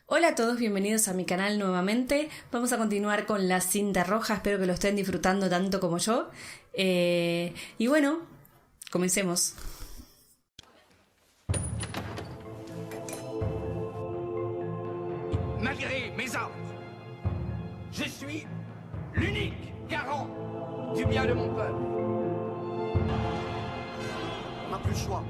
Hola a todos, bienvenidos a mi canal nuevamente. Vamos a continuar con la cinta roja, espero que lo estén disfrutando tanto como yo. Y bueno, comencemos. Malgré mes ordres, je suis l'unique garant du bien de mon peuple. On n'a plus le choix.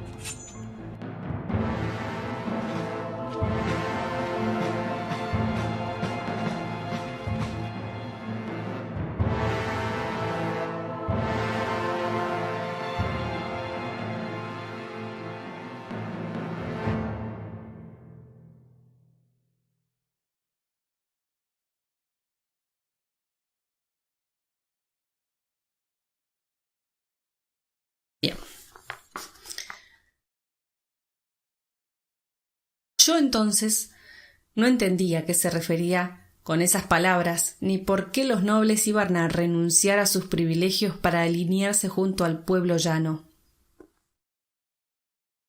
Bien. Yo entonces no entendía a qué se refería con esas palabras, ni por qué los nobles iban a renunciar a sus privilegios para alinearse junto al pueblo llano.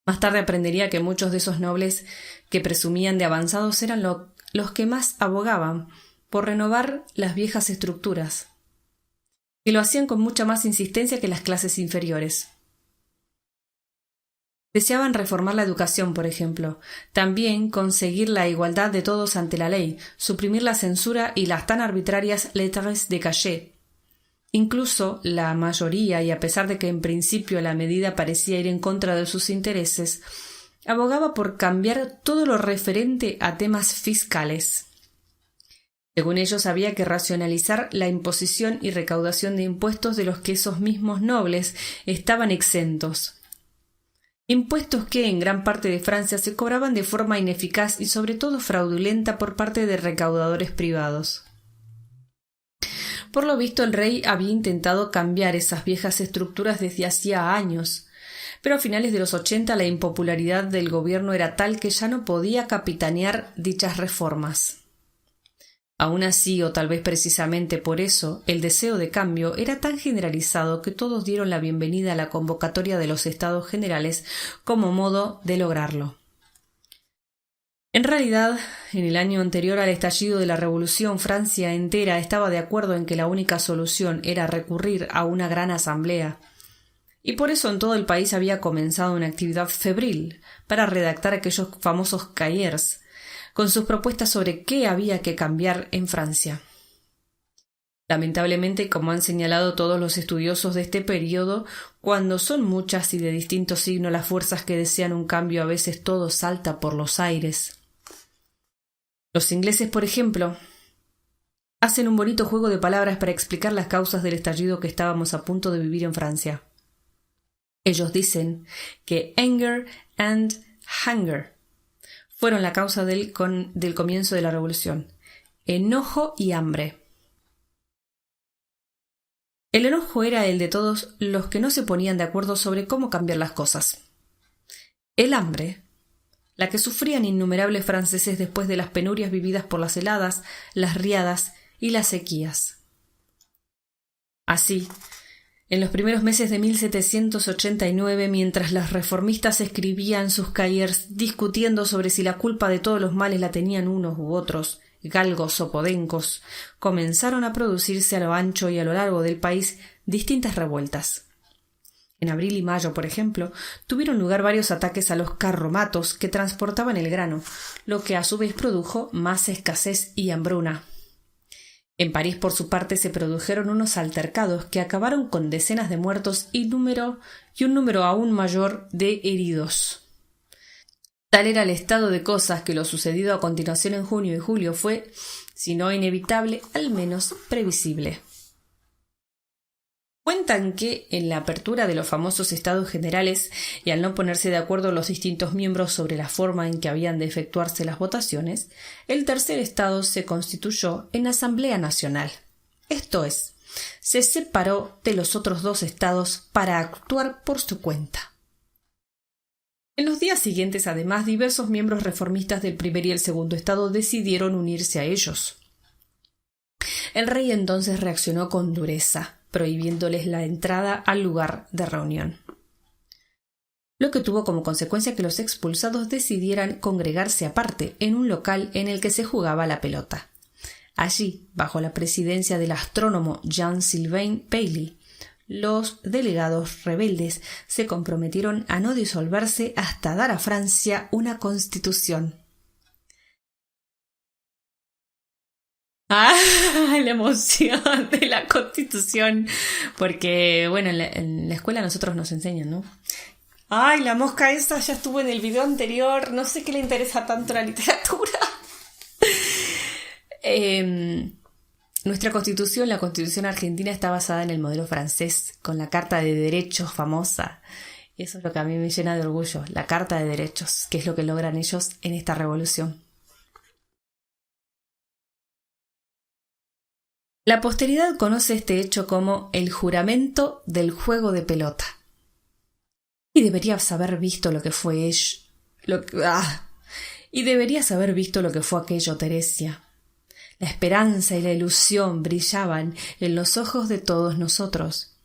Más tarde aprendería que muchos de esos nobles que presumían de avanzados eran los que más abogaban por renovar las viejas estructuras, y lo hacían con mucha más insistencia que las clases inferiores. Deseaban reformar la educación, por ejemplo, también conseguir la igualdad de todos ante la ley, suprimir la censura y las tan arbitrarias lettres de cachet. Incluso la mayoría, y a pesar de que en principio la medida parecía ir en contra de sus intereses, abogaba por cambiar todo lo referente a temas fiscales. Según ellos, había que racionalizar la imposición y recaudación de impuestos de los que esos mismos nobles estaban exentos. Impuestos que en gran parte de Francia se cobraban de forma ineficaz y sobre todo fraudulenta por parte de recaudadores privados. Por lo visto, el rey había intentado cambiar esas viejas estructuras desde hacía años, pero a finales de los 80 la impopularidad del gobierno era tal que ya no podía capitanear dichas reformas. Aun así, o tal vez precisamente por eso, el deseo de cambio era tan generalizado que todos dieron la bienvenida a la convocatoria de los Estados Generales como modo de lograrlo. En realidad, en el año anterior al estallido de la Revolución, Francia entera estaba de acuerdo en que la única solución era recurrir a una gran asamblea, y por eso en todo el país había comenzado una actividad febril para redactar aquellos famosos cahiers, con sus propuestas sobre qué había que cambiar en Francia. Lamentablemente, como han señalado todos los estudiosos de este periodo, cuando son muchas y de distinto signo las fuerzas que desean un cambio, a veces todo salta por los aires. Los ingleses, por ejemplo, hacen un bonito juego de palabras para explicar las causas del estallido que estábamos a punto de vivir en Francia. Ellos dicen que anger and hunger fueron la causa del comienzo de la revolución. Enojo y hambre. El enojo era el de todos los que no se ponían de acuerdo sobre cómo cambiar las cosas. El hambre, la que sufrían innumerables franceses después de las penurias vividas por las heladas, las riadas y las sequías. Así, en los primeros meses de 1789, mientras los reformistas escribían sus cahiers discutiendo sobre si la culpa de todos los males la tenían unos u otros, galgos o podencos, comenzaron a producirse a lo ancho y a lo largo del país distintas revueltas. En abril y mayo, por ejemplo, tuvieron lugar varios ataques a los carromatos que transportaban el grano, lo que a su vez produjo más escasez y hambruna. En París, por su parte, se produjeron unos altercados que acabaron con decenas de muertos y un número aún mayor de heridos. Tal era el estado de cosas que lo sucedido a continuación en junio y julio fue, si no inevitable, al menos previsible. Cuentan que, en la apertura de los famosos Estados Generales, y al no ponerse de acuerdo los distintos miembros sobre la forma en que habían de efectuarse las votaciones, el tercer Estado se constituyó en Asamblea Nacional. Esto es, se separó de los otros dos estados para actuar por su cuenta. En los días siguientes, además, diversos miembros reformistas del primer y el segundo estado decidieron unirse a ellos. El rey entonces reaccionó con dureza, prohibiéndoles la entrada al lugar de reunión. lo que tuvo como consecuencia que los expulsados decidieran congregarse aparte en un local en el que se jugaba la pelota. Allí, bajo la presidencia del astrónomo Jean-Sylvain Paley, los delegados rebeldes se comprometieron a no disolverse hasta dar a Francia una constitución. ¡Ah! La emoción de la constitución. Porque, bueno, en la escuela nosotros nos enseñan, ¿no? ¡Ay, la mosca esa ya estuvo en el video anterior! No sé qué le interesa tanto la literatura. Nuestra constitución, la constitución argentina, está basada en el modelo francés, con la Carta de Derechos famosa. Eso es lo que a mí me llena de orgullo, la Carta de Derechos, que es lo que logran ellos en esta revolución. La posteridad conoce este hecho como el juramento del juego de pelota. Y deberías haber visto lo que fue Y deberías haber visto lo que fue aquello, Teresia. La esperanza y la ilusión brillaban en los ojos de todos nosotros,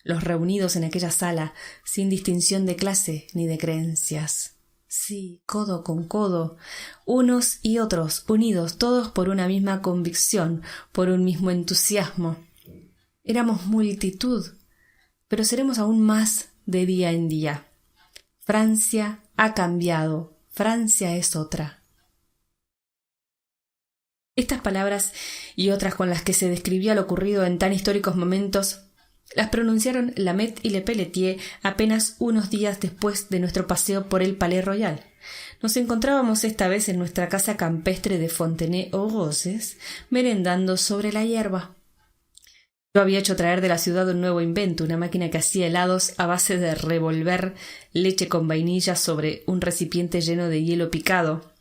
los reunidos en aquella sala, sin distinción de clase ni de creencias. Sí, codo con codo, unos y otros, unidos todos por una misma convicción, por un mismo entusiasmo. Éramos multitud, pero seremos aún más de día en día. Francia ha cambiado, Francia es otra. Estas palabras y otras con las que se describía lo ocurrido en tan históricos momentos las pronunciaron Lamet y Le Pelletier apenas unos días después de nuestro paseo por el Palais Royal. Nos encontrábamos esta vez en nuestra casa campestre de Fontenay-aux-Roses, merendando sobre la hierba. Yo había hecho traer de la ciudad un nuevo invento, una máquina que hacía helados a base de revolver leche con vainilla sobre un recipiente lleno de hielo picado,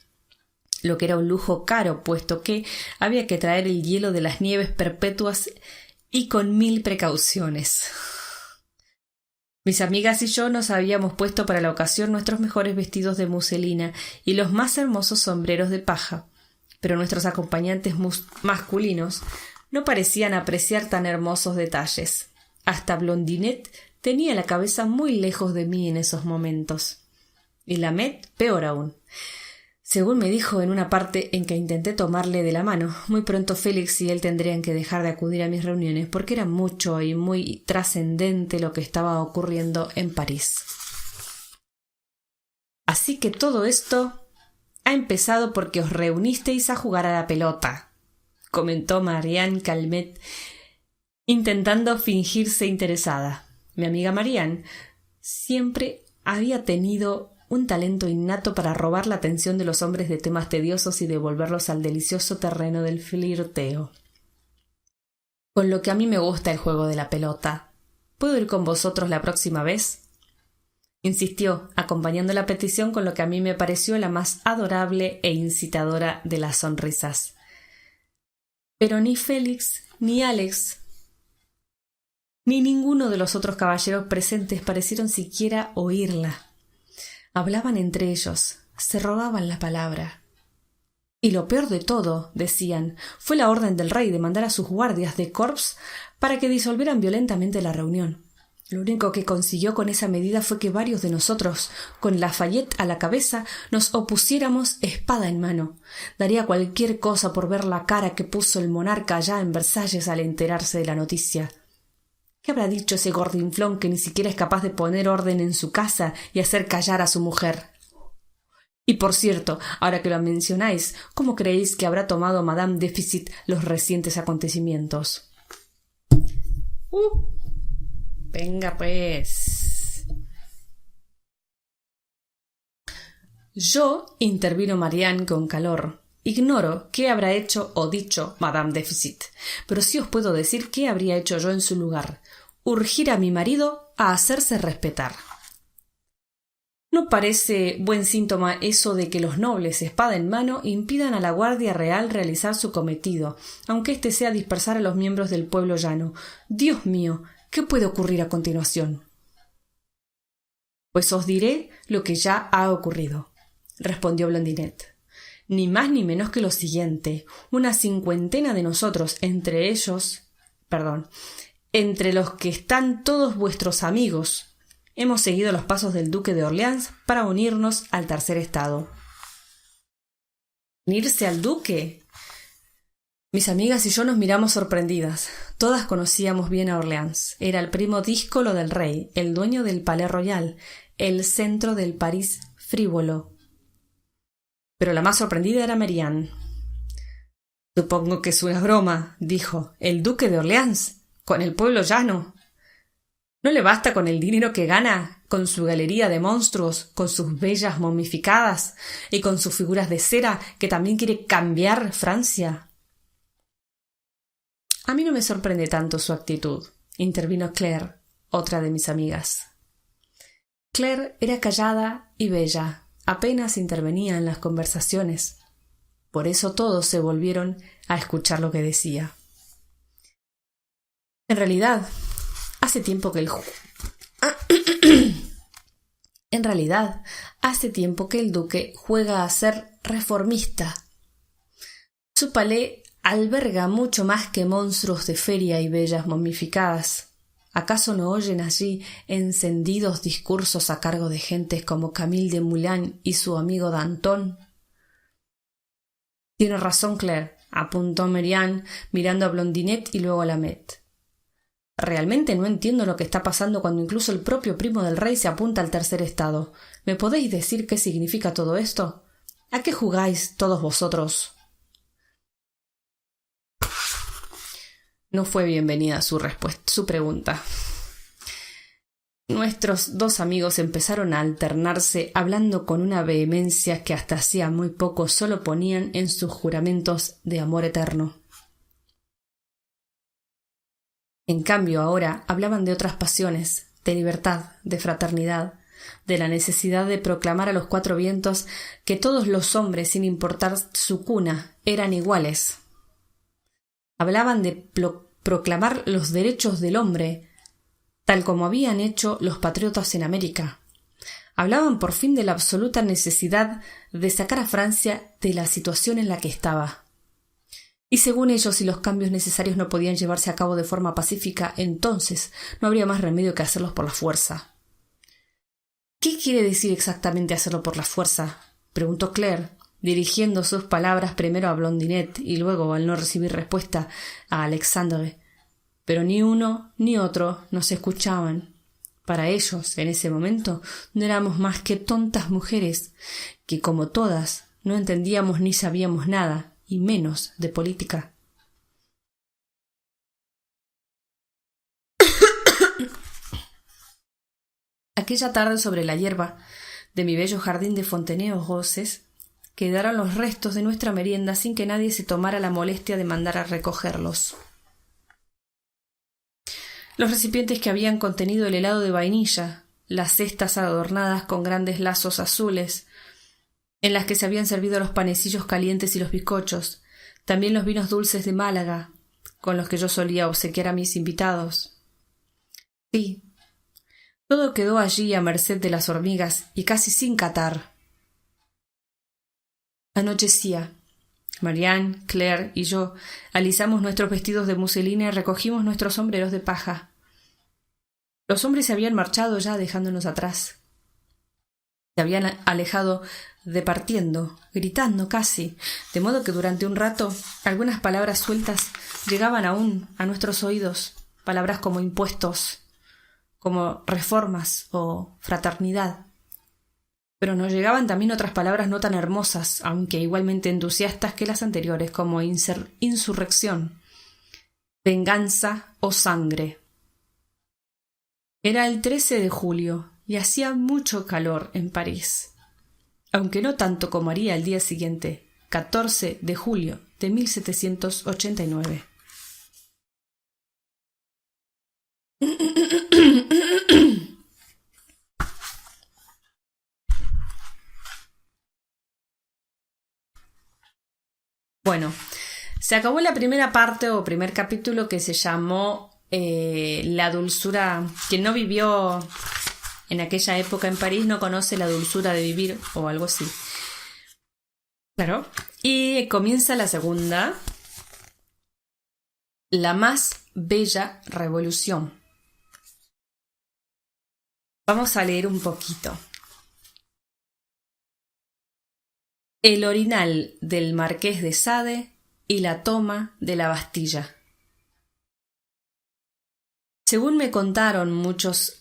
lo que era un lujo caro, puesto que había que traer el hielo de las nieves perpetuas y con 1000 precauciones. Mis amigas y yo nos habíamos puesto para la ocasión nuestros mejores vestidos de muselina y los más hermosos sombreros de paja, pero nuestros acompañantes masculinos no parecían apreciar tan hermosos detalles. Hasta Blondinet tenía la cabeza muy lejos de mí en esos momentos. Y Lamet peor aún. Según me dijo en una parte en que intenté tomarle de la mano, muy pronto Félix y él tendrían que dejar de acudir a mis reuniones porque era mucho y muy trascendente lo que estaba ocurriendo en París. Así que todo esto ha empezado porque os reunisteis a jugar a la pelota, comentó Marianne Calmet, intentando fingirse interesada. Mi amiga Marianne siempre había tenido un talento innato para robar la atención de los hombres de temas tediosos y devolverlos al delicioso terreno del flirteo. Con lo que a mí me gusta el juego de la pelota. ¿Puedo ir con vosotros la próxima vez? Insistió, acompañando la petición con lo que a mí me pareció la más adorable e incitadora de las sonrisas. Pero ni Félix, ni Alex, ni ninguno de los otros caballeros presentes parecieron siquiera oírla. Hablaban entre ellos, se robaban la palabra. Y lo peor de todo, decían, fue la orden del rey de mandar a sus guardias de corps para que disolvieran violentamente la reunión. Lo único que consiguió con esa medida fue que varios de nosotros, con Lafayette a la cabeza, nos opusiéramos espada en mano. Daría cualquier cosa por ver la cara que puso el monarca allá en Versalles al enterarse de la noticia. ¿Qué habrá dicho ese gordinflón que ni siquiera es capaz de poner orden en su casa y hacer callar a su mujer? Y por cierto, ahora que lo mencionáis, ¿cómo creéis que habrá tomado Madame Déficit los recientes acontecimientos? Venga pues. Yo, intervino Marianne con calor, ignoro qué habrá hecho o dicho Madame Déficit, pero sí os puedo decir qué habría hecho yo en su lugar: urgir a mi marido a hacerse respetar. ¿No parece buen síntoma eso de que los nobles, espada en mano, impidan a la Guardia Real realizar su cometido, aunque éste sea dispersar a los miembros del pueblo llano? Dios mío, ¿qué puede ocurrir a continuación? Pues os diré lo que ya ha ocurrido, respondió Blondinet. Ni más ni menos que lo siguiente: una cincuentena de nosotros, entre los que están todos vuestros amigos, Hemos seguido los pasos del duque de Orleans para unirnos al tercer estado. ¿Unirse al duque? Mis amigas y yo nos miramos sorprendidas. Todas conocíamos bien a Orleans. Era el primo díscolo del rey, el dueño del Palais Royal, el centro del París frívolo. Pero la más sorprendida era Marianne. «Supongo que es una broma», dijo. «¿El duque de Orleans? ¿Con el pueblo llano? ¿No le basta con el dinero que gana, con su galería de monstruos, con sus bellas momificadas y con sus figuras de cera, que también quiere cambiar Francia?» «A mí no me sorprende tanto su actitud», intervino Claire, otra de mis amigas. Claire era callada y bella, apenas intervenía en las conversaciones. Por eso todos se volvieron a escuchar lo que decía. En realidad, hace tiempo que el duque juega a ser reformista. Su palais alberga mucho más que monstruos de feria y bellas momificadas. ¿Acaso no oyen allí encendidos discursos a cargo de gentes como Camille de Moulin y su amigo Danton? Tiene razón Claire, apuntó Marianne, mirando a Blondinet y luego a Lameth. Realmente no entiendo lo que está pasando cuando incluso el propio primo del rey se apunta al tercer estado. ¿Me podéis decir qué significa todo esto? ¿A qué jugáis todos vosotros? No fue bienvenida su pregunta. Nuestros dos amigos empezaron a alternarse, hablando con una vehemencia que hasta hacía muy poco solo ponían en sus juramentos de amor eterno. En cambio, ahora hablaban de otras pasiones, de libertad, de fraternidad, de la necesidad de proclamar a los cuatro vientos que todos los hombres, sin importar su cuna, eran iguales. Hablaban de proclamar los derechos del hombre, tal como habían hecho los patriotas en América. Hablaban por fin de la absoluta necesidad de sacar a Francia de la situación en la que estaba. Y según ellos, si los cambios necesarios no podían llevarse a cabo de forma pacífica, entonces no habría más remedio que hacerlos por la fuerza. ¿Qué quiere decir exactamente hacerlo por la fuerza?, preguntó Claire, dirigiendo sus palabras primero a Blondinet y luego, al no recibir respuesta, a Alexandre. Pero ni uno ni otro nos escuchaban. Para ellos, en ese momento, no éramos más que tontas mujeres que, como todas, no entendíamos ni sabíamos nada, y menos de política. Aquella tarde, sobre la hierba de mi bello jardín de Fontenay-aux-Roses, quedaron los restos de nuestra merienda sin que nadie se tomara la molestia de mandar a recogerlos. Los recipientes que habían contenido el helado de vainilla, las cestas adornadas con grandes lazos azules, en las que se habían servido los panecillos calientes y los bizcochos, también los vinos dulces de Málaga, con los que yo solía obsequiar a mis invitados. Sí, todo quedó allí a merced de las hormigas y casi sin catar. Anochecía. Marianne, Claire y yo alisamos nuestros vestidos de muselina y recogimos nuestros sombreros de paja. Los hombres se habían marchado ya dejándonos atrás. Se habían alejado departiendo, gritando casi, de modo que durante un rato algunas palabras sueltas llegaban aún a nuestros oídos, palabras como impuestos, como reformas o fraternidad. Pero nos llegaban también otras palabras no tan hermosas, aunque igualmente entusiastas que las anteriores, como insurrección, venganza o sangre. Era el 13 de julio y hacía mucho calor en París, aunque no tanto como haría el día siguiente, 14 de julio de 1789. Bueno, se acabó la primera parte o primer capítulo que se llamó La dulzura. Quien no vivió en aquella época en París no conoce la dulzura de vivir o algo así. Claro. Y comienza la segunda, La más bella revolución. Vamos a leer un poquito. El orinal del Marqués de Sade y la toma de la Bastilla. Según me contaron mucho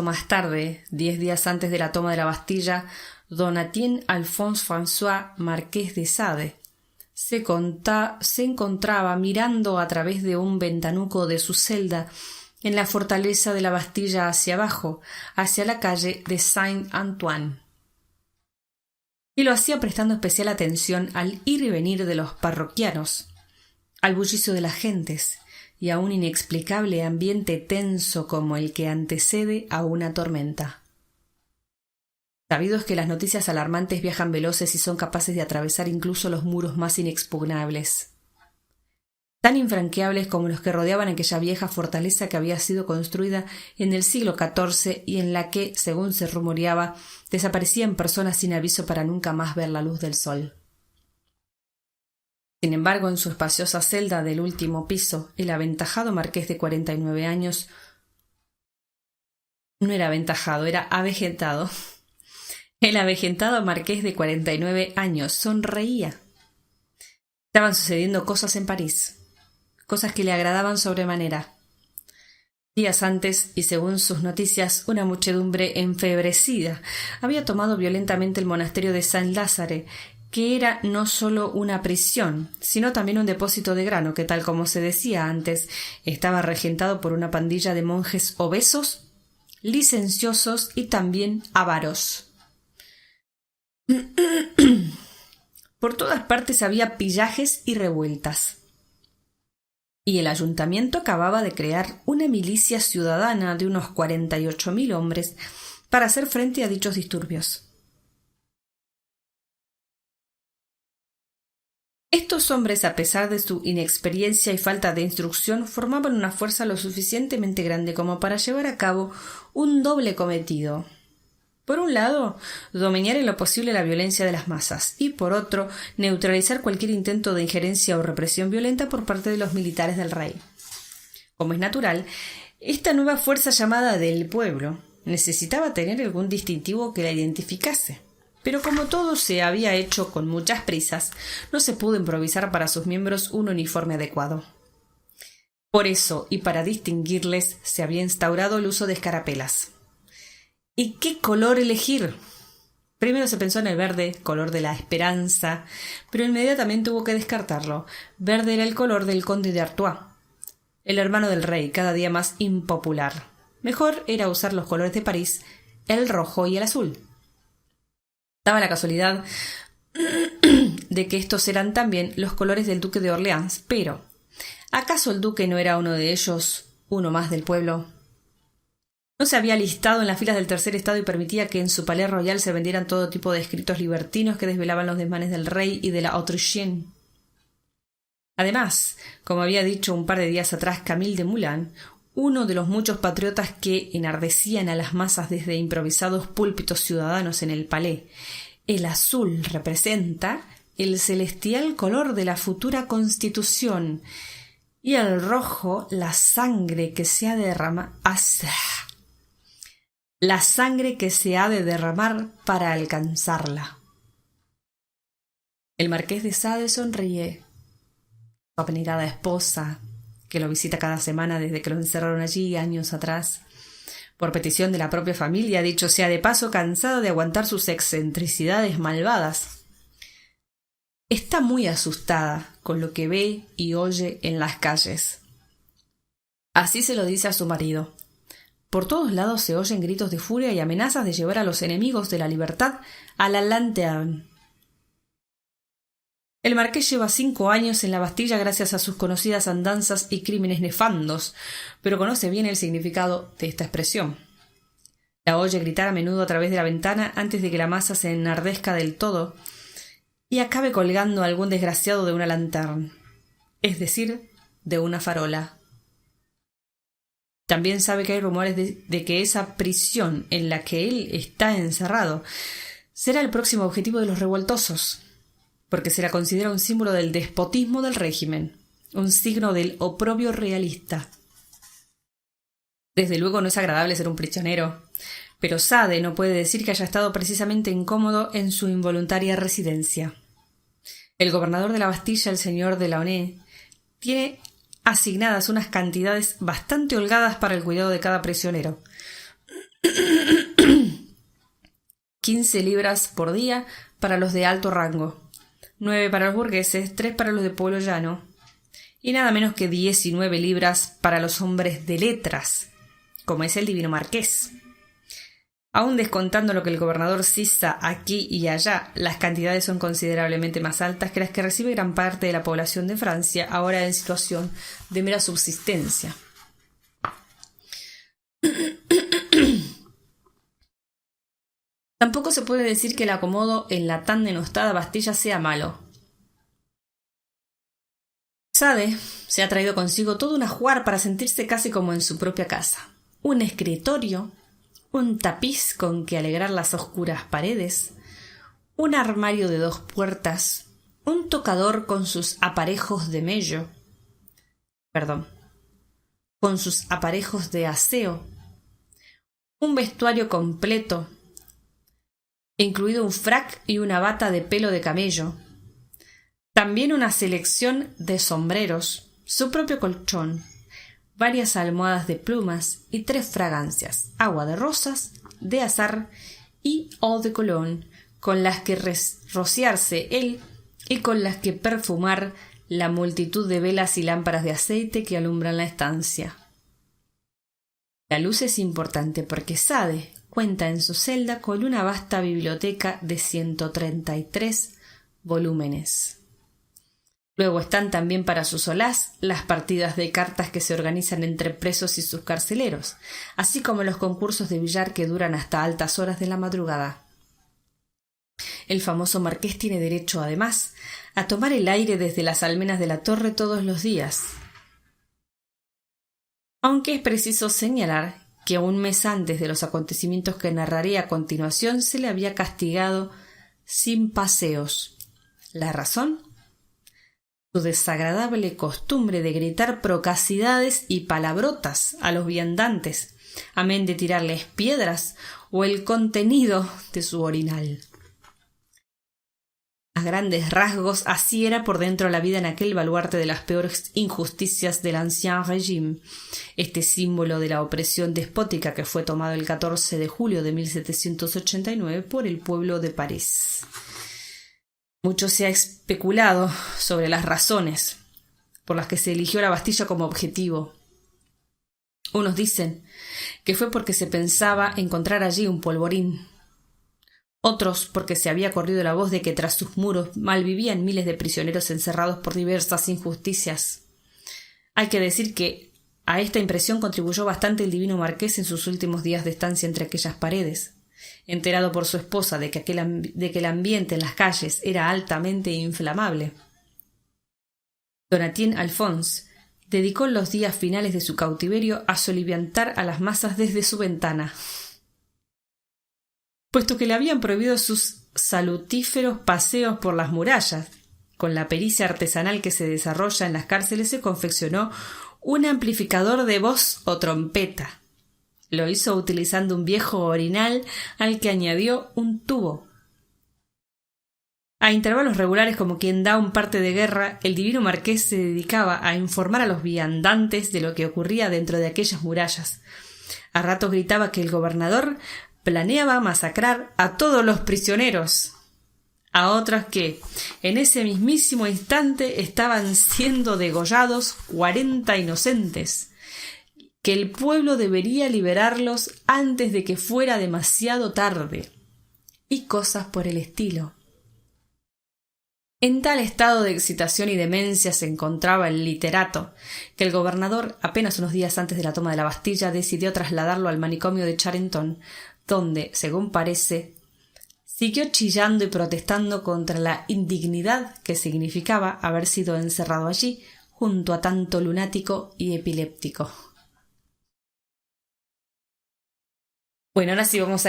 más tarde, 10 días antes de la toma de la Bastilla, Donatien Alphonse François, Marqués de Sade, se encontraba mirando a través de un ventanuco de su celda en la fortaleza de la Bastilla hacia abajo, hacia la calle de Saint-Antoine. Y lo hacía prestando especial atención al ir y venir de los parroquianos, al bullicio de las gentes y a un inexplicable ambiente tenso como el que antecede a una tormenta. Sabido es que las noticias alarmantes viajan veloces y son capaces de atravesar incluso los muros más inexpugnables, tan infranqueables como los que rodeaban aquella vieja fortaleza que había sido construida en el siglo XIV y en la que, según se rumoreaba, desaparecían personas sin aviso para nunca más ver la luz del sol. Sin embargo, en su espaciosa celda del último piso, el aventajado marqués de 49 años no era aventajado, era avejentado. El avejentado marqués de 49 años sonreía. Estaban sucediendo cosas en París, cosas que le agradaban sobremanera. Días antes, y según sus noticias, una muchedumbre enfebrecida había tomado violentamente el monasterio de Saint-Lazare, que era no solo una prisión, sino también un depósito de grano que, tal como se decía antes, estaba regentado por una pandilla de monjes obesos, licenciosos y también avaros. Por todas partes había pillajes y revueltas. Y el ayuntamiento acababa de crear una milicia ciudadana de unos 48.000 hombres para hacer frente a dichos disturbios. Estos hombres, a pesar de su inexperiencia y falta de instrucción, formaban una fuerza lo suficientemente grande como para llevar a cabo un doble cometido. Por un lado, dominar en lo posible la violencia de las masas y, por otro, neutralizar cualquier intento de injerencia o represión violenta por parte de los militares del rey. Como es natural, esta nueva fuerza llamada del pueblo necesitaba tener algún distintivo que la identificase. Pero como todo se había hecho con muchas prisas, no se pudo improvisar para sus miembros un uniforme adecuado. Por eso, y para distinguirles, se había instaurado el uso de escarapelas. ¿Y qué color elegir? Primero se pensó en el verde, color de la esperanza, pero inmediatamente hubo que descartarlo. Verde era el color del conde de Artois, el hermano del rey, cada día más impopular. Mejor era usar los colores de París, el rojo y el azul. Daba la casualidad de que estos eran también los colores del duque de Orleans, pero ¿acaso el duque no era uno de ellos, uno más del pueblo? ¿No se había alistado en las filas del tercer estado y permitía que en su palais royal se vendieran todo tipo de escritos libertinos que desvelaban los desmanes del rey y de la Autrichienne? Además, como había dicho un par de días atrás Camille de Moulin, uno de los muchos patriotas que enardecían a las masas desde improvisados púlpitos ciudadanos en el palais, el azul representa el celestial color de la futura Constitución y el rojo la sangre que se ha de derramar. La sangre que se ha de derramar para alcanzarla. El marqués de Sade sonríe. Su apenigada esposa, que lo visita cada semana desde que lo encerraron allí años atrás, por petición de la propia familia, dicho sea de paso, cansada de aguantar sus excentricidades malvadas, está muy asustada con lo que ve y oye en las calles. Así se lo dice a su marido. Por todos lados se oyen gritos de furia y amenazas de llevar a los enemigos de la libertad a la lanterne. El marqués lleva 5 años en la Bastilla gracias a sus conocidas andanzas y crímenes nefandos, pero conoce bien el significado de esta expresión. La oye gritar a menudo a través de la ventana antes de que la masa se enardezca del todo y acabe colgando a algún desgraciado de una lanterne, es decir, de una farola. También sabe que hay rumores de que esa prisión en la que él está encerrado será el próximo objetivo de los revoltosos, porque se la considera un símbolo del despotismo del régimen, un signo del oprobio realista. Desde luego no es agradable ser un prisionero, pero Sade no puede decir que haya estado precisamente incómodo en su involuntaria residencia. El gobernador de la Bastilla, el señor de Launay, tiene asignadas unas cantidades bastante holgadas para el cuidado de cada prisionero. 15 libras por día para los de alto rango, 9 para los burgueses, 3 para los de pueblo llano, y nada menos que 19 libras para los hombres de letras, como es el divino marqués. Aún descontando lo que el gobernador sisa aquí y allá, las cantidades son considerablemente más altas que las que recibe gran parte de la población de Francia, ahora en situación de mera subsistencia. Tampoco se puede decir que el acomodo en la tan denostada Bastilla sea malo. Sade se ha traído consigo todo un ajuar para sentirse casi como en su propia casa. Un escritorio, un tapiz con que alegrar las oscuras paredes, un armario de 2 puertas, un tocador con sus aparejos de con sus aparejos de aseo, un vestuario completo, incluido un frac y una bata de pelo de camello, también una selección de sombreros, su propio colchón, varias almohadas de plumas y 3 fragancias, agua de rosas, de azahar y eau de cologne, con las que rociarse él y con las que perfumar la multitud de velas y lámparas de aceite que alumbran la estancia. La luz es importante porque Sade cuenta en su celda con una vasta biblioteca de 133 volúmenes. Luego están también para su solaz las partidas de cartas que se organizan entre presos y sus carceleros, así como los concursos de billar que duran hasta altas horas de la madrugada. El famoso marqués tiene derecho, además, a tomar el aire desde las almenas de la torre todos los días. Aunque es preciso señalar que un mes antes de los acontecimientos que narraré a continuación se le había castigado sin paseos. ¿La razón? Su desagradable costumbre de gritar procacidades y palabrotas a los viandantes, amén de tirarles piedras o el contenido de su orinal. A grandes rasgos, así era por dentro la vida en aquel baluarte de las peores injusticias del Ancien Régime, este símbolo de la opresión despótica que fue tomado el 14 de julio de 1789 por el pueblo de París. Mucho se ha especulado sobre las razones por las que se eligió la Bastilla como objetivo. Unos dicen que fue porque se pensaba encontrar allí un polvorín. Otros porque se había corrido la voz de que tras sus muros malvivían miles de prisioneros encerrados por diversas injusticias. Hay que decir que a esta impresión contribuyó bastante el divino marqués en sus últimos días de estancia entre aquellas paredes. Enterado por su esposa de que el ambiente en las calles era altamente inflamable. Donatien Alphonse dedicó los días finales de su cautiverio a soliviantar a las masas desde su ventana. Puesto que le habían prohibido sus salutíferos paseos por las murallas, con la pericia artesanal que se desarrolla en las cárceles se confeccionó un amplificador de voz o trompeta. Lo hizo utilizando un viejo orinal al que añadió un tubo. A intervalos regulares, como quien da un parte de guerra, el divino marqués se dedicaba a informar a los viandantes de lo que ocurría dentro de aquellas murallas. A ratos gritaba que el gobernador planeaba masacrar a todos los prisioneros. A otros que, en ese mismísimo instante, estaban siendo degollados 40 inocentes. Que el pueblo debería liberarlos antes de que fuera demasiado tarde, y cosas por el estilo. En tal estado de excitación y demencia se encontraba el literato, que el gobernador, apenas unos días antes de la toma de la Bastilla, decidió trasladarlo al manicomio de Charenton, donde, según parece, siguió chillando y protestando contra la indignidad que significaba haber sido encerrado allí junto a tanto lunático y epiléptico. Bueno, ahora sí vamos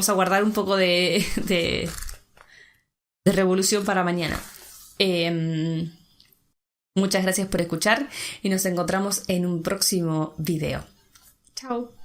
a guardar un poco de revolución para mañana. Muchas gracias por escuchar y nos encontramos en un próximo video. Chao.